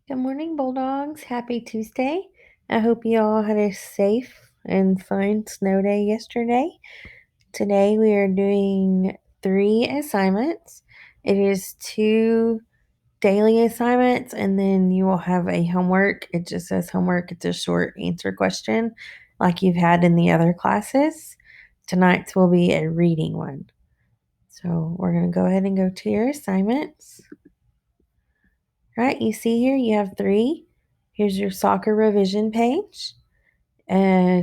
Good morning, Bulldogs. Happy Tuesday. I hope you all had a safe and fun snow day yesterday. Today we are doing 3 assignments. It is 2 daily assignments, and then you will have a homework. It just says homework. It's a short answer question like you've had in the other classes. Tonight's will be a reading one. So we're going to go ahead and go to your assignments. Right, you see here you have 3. Here's your soccer revision page,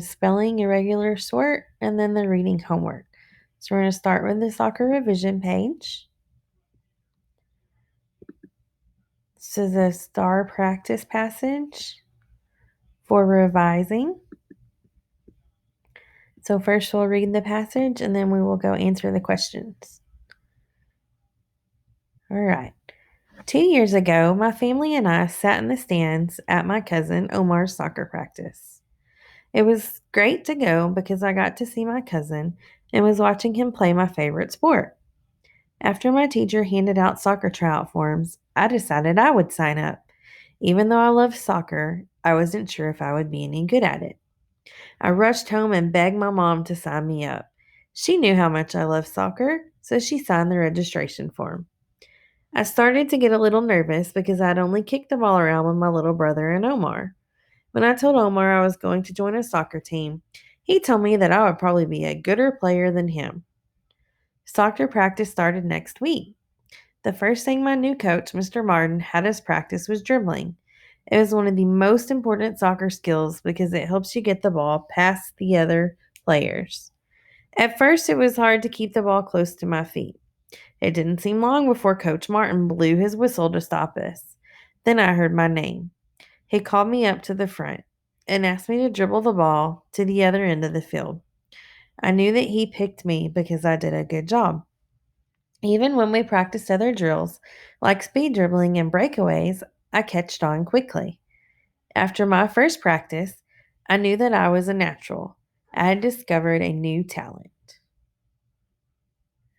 spelling, irregular sort, and then the reading homework. So we're going to start with the soccer revision page. This is a STAAR practice passage for revising. So first we'll read the passage and then we will go answer the questions. All right. 2 years ago, my family and I sat in the stands at my cousin Omar's soccer practice. It was great to go because I got to see my cousin and was watching him play my favorite sport. After my teacher handed out soccer tryout forms, I decided I would sign up. Even though I loved soccer, I wasn't sure if I would be any good at it. I rushed home and begged my mom to sign me up. She knew how much I loved soccer, so she signed the registration form. I started to get a little nervous because I'd only kicked the ball around with my little brother and Omar. When I told Omar I was going to join a soccer team, he told me that I would probably be a gooder player than him. Soccer practice started next week. The first thing my new coach, Mr. Martin, had us practice was dribbling. It was one of the most important soccer skills because it helps you get the ball past the other players. At first, it was hard to keep the ball close to my feet. It didn't seem long before Coach Martin blew his whistle to stop us. Then I heard my name. He called me up to the front and asked me to dribble the ball to the other end of the field. I knew that he picked me because I did a good job. Even when we practiced other drills, like speed dribbling and breakaways, I catched on quickly. After my first practice, I knew that I was a natural. I had discovered a new talent.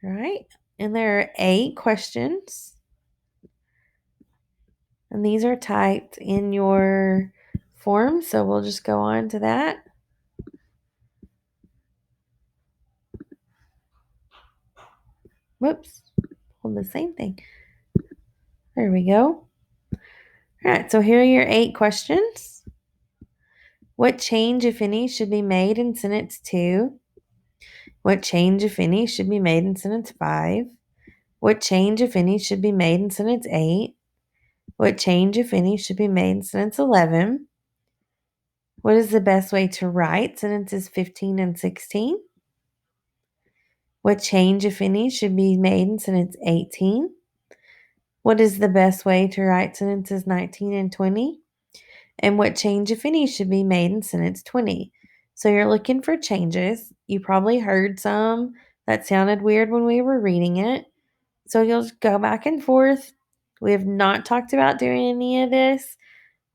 All right, and there are 8 questions, and these are typed in your form, so we'll just go on to that. Whoops, hold the same thing. There we go. All right, so here are your 8 questions. What change, if any, should be made in sentence 2? What change, if any, should be made in sentence 5? What change, if any, should be made in sentence 8? What change, if any, should be made in sentence 11? What is the best way to write sentences 15 and 16? What change, if any, should be made in sentence 18? What is the best way to write sentences 19 and 20? And what change, if any, should be made in sentence 20? So you're looking for changes. You probably heard some that sounded weird when we were reading it. So you'll just go back and forth. We have not talked about doing any of this.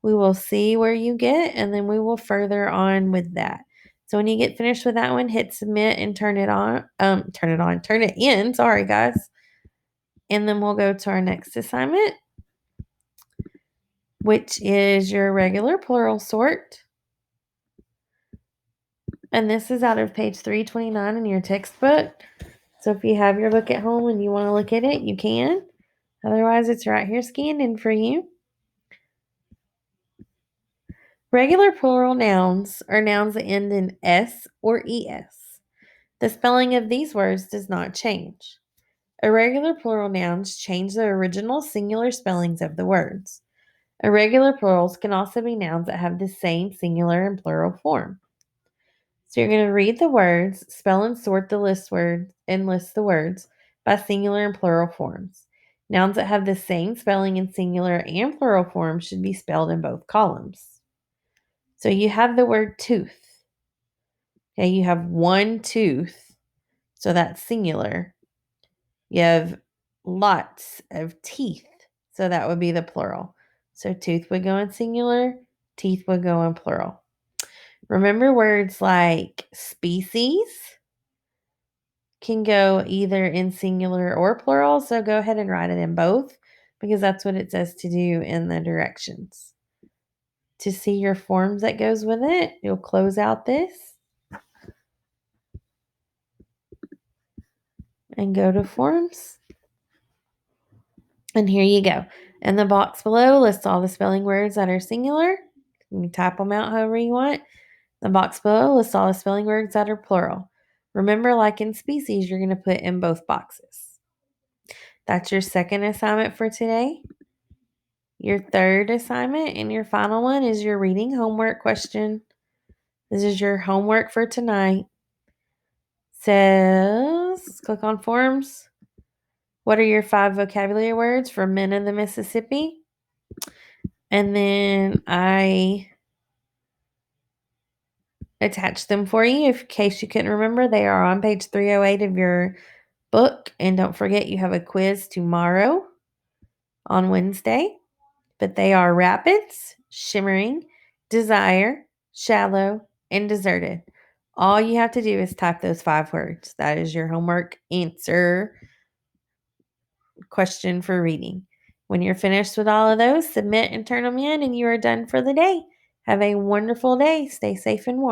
We will see where you get, and then we will further on with that. So when you get finished with that one, hit submit and turn it in. Sorry, guys. And then we'll go to our next assignment, which is your regular plural sort. And this is out of page 329 in your textbook. So if you have your book at home and you want to look at it, you can. Otherwise, it's right here scanned in for you. Regular plural nouns are nouns that end in S or ES. The spelling of these words does not change. Irregular plural nouns change the original singular spellings of the words. Irregular plurals can also be nouns that have the same singular and plural form. So you're going to read the words, spell and sort the list words, and list the words by singular and plural forms. Nouns that have the same spelling in singular and plural forms should be spelled in both columns. So you have the word tooth. Okay, you have one tooth, so that's singular. You have lots of teeth, so that would be the plural. So tooth would go in singular, teeth would go in plural. Remember words like species can go either in singular or plural, so go ahead and write it in both. because that's what it says to do in the directions. To see your forms that goes with it, you'll close out this and go to forms. And here you go. In the box below, list all the spelling words that are singular. You can type them out however you want. The box below lists all the spelling words that are plural. Remember, like in species, you're going to put in both boxes. That's your second assignment for today. Your third assignment and your final one is your reading homework question. This is your homework for tonight. Says, let's click on forms. What are your 5 vocabulary words for men in the Mississippi? And then I attached them for you in case you couldn't remember. They are on page 308 of your book. And don't forget, you have a quiz tomorrow on Wednesday. But they are rapids, shimmering, desire, shallow, and deserted. All you have to do is type those 5 words. That is your homework answer question for reading. When you're finished with all of those, submit and turn them in, and you are done for the day. Have a wonderful day. Stay safe and warm.